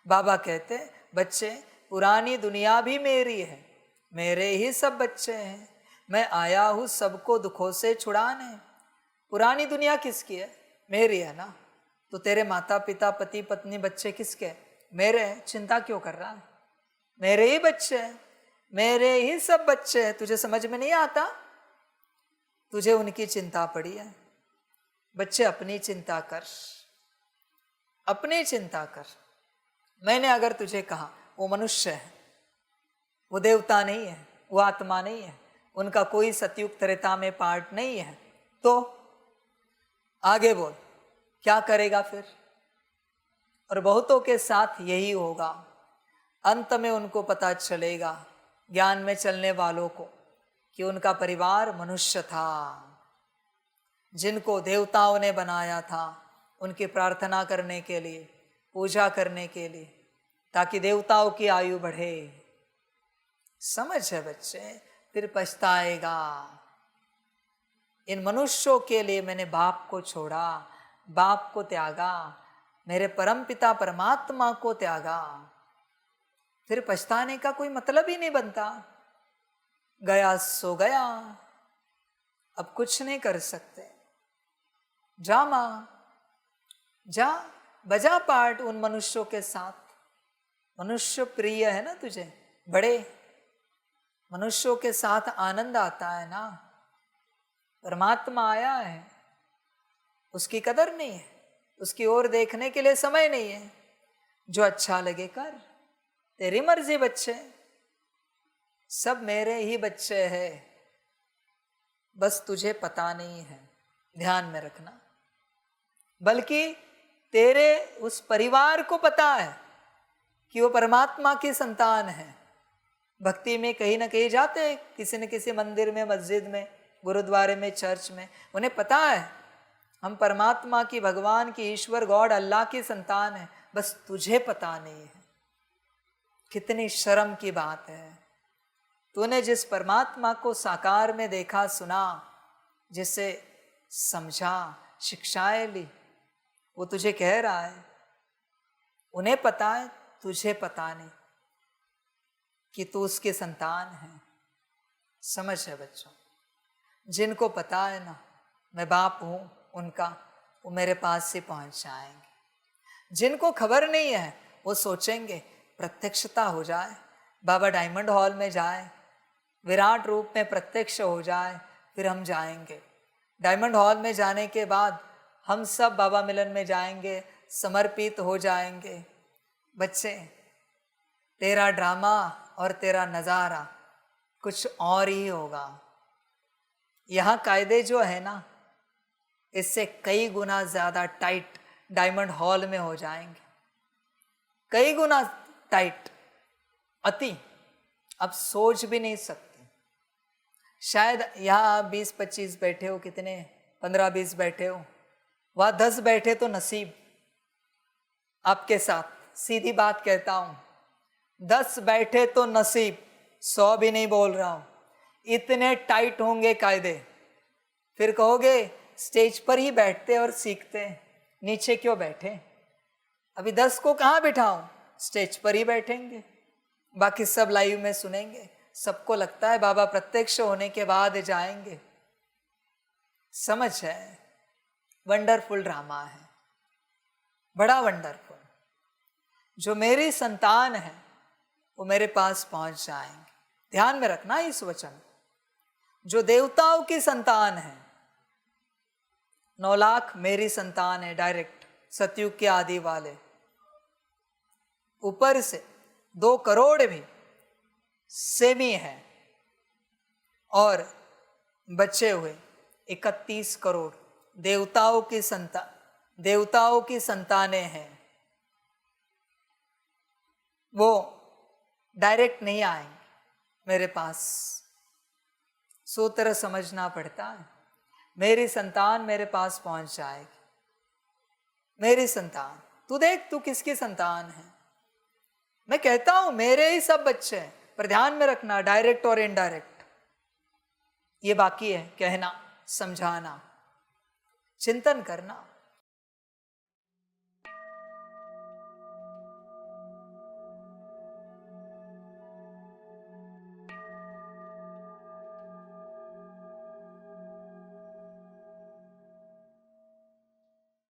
बाबा कहते बच्चे पुरानी दुनिया भी मेरी है, मेरे ही सब बच्चे हैं, मैं आया हूँ सबको दुखों से छुड़ाने। पुरानी दुनिया किसकी है? मेरी है ना। तो तेरे माता पिता पति पत्नी बच्चे किसके? मेरे हैं। चिंता क्यों कर रहा है? मेरे ही बच्चे हैं, मेरे ही सब बच्चे हैं। तुझे समझ में नहीं आता? तुझे उनकी चिंता पड़ी है। बच्चे अपनी चिंता कर, अपनी चिंता कर। मैंने अगर तुझे कहा वो मनुष्य है, वो देवता नहीं है, वो आत्मा नहीं है, उनका कोई सतयुग त्रेता में पार्ट नहीं है, तो आगे बोल क्या करेगा फिर? और बहुतों के साथ यही होगा। अंत में उनको पता चलेगा, ज्ञान में चलने वालों को, कि उनका परिवार मनुष्य था, जिनको देवताओं ने बनाया था उनकी प्रार्थना करने के लिए, पूजा करने के लिए, ताकि देवताओं की आयु बढ़े। समझ है बच्चे? फिर पछताएगा। इन मनुष्यों के लिए मैंने बाप को छोड़ा, बाप को त्यागा, मेरे परम पिता परमात्मा को त्यागा। फिर पछताने का कोई मतलब ही नहीं बनता। गया सो गया, अब कुछ नहीं कर सकते। जा माँ, जा बजा पाठ उन मनुष्यों के साथ। मनुष्य प्रिय है ना तुझे? बड़े मनुष्यों के साथ आनंद आता है ना। परमात्मा आया है, उसकी कदर नहीं है, उसकी ओर देखने के लिए समय नहीं है। जो अच्छा लगे कर, तेरी मर्जी। बच्चे सब मेरे ही बच्चे हैं, बस तुझे पता नहीं है, ध्यान में रखना। बल्कि तेरे उस परिवार को पता है कि वो परमात्मा की संतान है। भक्ति में कहीं ना कहीं जाते हैं, किसी न किसी मंदिर में, मस्जिद में, गुरुद्वारे में, चर्च में, उन्हें पता है हम परमात्मा की, भगवान की, ईश्वर गॉड अल्लाह की संतान है, बस तुझे पता नहीं है। कितनी शर्म की बात है। तूने जिस परमात्मा को साकार में देखा, सुना, जिसे समझा, शिक्षाएं ली, वो तुझे कह रहा है उन्हें पता है, तुझे पता नहीं कि तू उसकी संतान है। समझ है बच्चों? जिनको पता है ना मैं बाप हूं उनका, वो मेरे पास से पहुंच जाएंगे। जिनको खबर नहीं है वो सोचेंगे प्रत्यक्षता हो जाए, बाबा डायमंड हॉल में जाए, विराट रूप में प्रत्यक्ष हो जाए, फिर हम जाएंगे। डायमंड हॉल में जाने के बाद हम सब बाबा मिलन में जाएंगे, समर्पित हो जाएंगे। बच्चे तेरा ड्रामा और तेरा नज़ारा कुछ और ही होगा। यहाँ कायदे जो है ना, इससे कई गुना ज़्यादा टाइट डायमंड हॉल में हो जाएंगे, कई गुना टाइट, अति। अब सोच भी नहीं सकते। शायद यहाँ 20-25 बैठे हो, कितने 15-20 बैठे हो, वहाँ 10 बैठे तो नसीब आपके साथ। सीधी बात कहता हूँ, 10 बैठे तो नसीब, 100 भी नहीं बोल रहा हूँ। इतने टाइट होंगे कायदे, फिर कहोगे स्टेज पर ही बैठते और सीखते, नीचे क्यों बैठे? अभी 10 को कहाँ बिठाऊं? स्टेज पर ही बैठेंगे, बाकी सब लाइव में सुनेंगे। सबको लगता है बाबा प्रत्यक्ष होने के बाद जाएंगे। समझ है? वंडरफुल ड्रामा है, बड़ा वंडरफुल। जो मेरी संतान है वो मेरे पास पहुंच जाएंगे। ध्यान में रखना इस वचन। जो देवताओं की संतान है, 9 लाख मेरी संतान है डायरेक्ट, सतयुग के आदि वाले। ऊपर से 2 करोड़ भी सेमी है, और बचे हुए 31 करोड़ देवताओं की संतानें हैं। वो डायरेक्ट नहीं आएंगे मेरे पास, सूत्र समझना पड़ता है। मेरी संतान मेरे पास पहुंच जाएगी। मेरी संतान, तू देख तू किसकी संतान है। मैं कहता हूं मेरे ही सब बच्चे हैं, पर ध्यान में रखना डायरेक्ट और इनडायरेक्ट, ये बाकी है कहना, समझाना, चिंतन करना।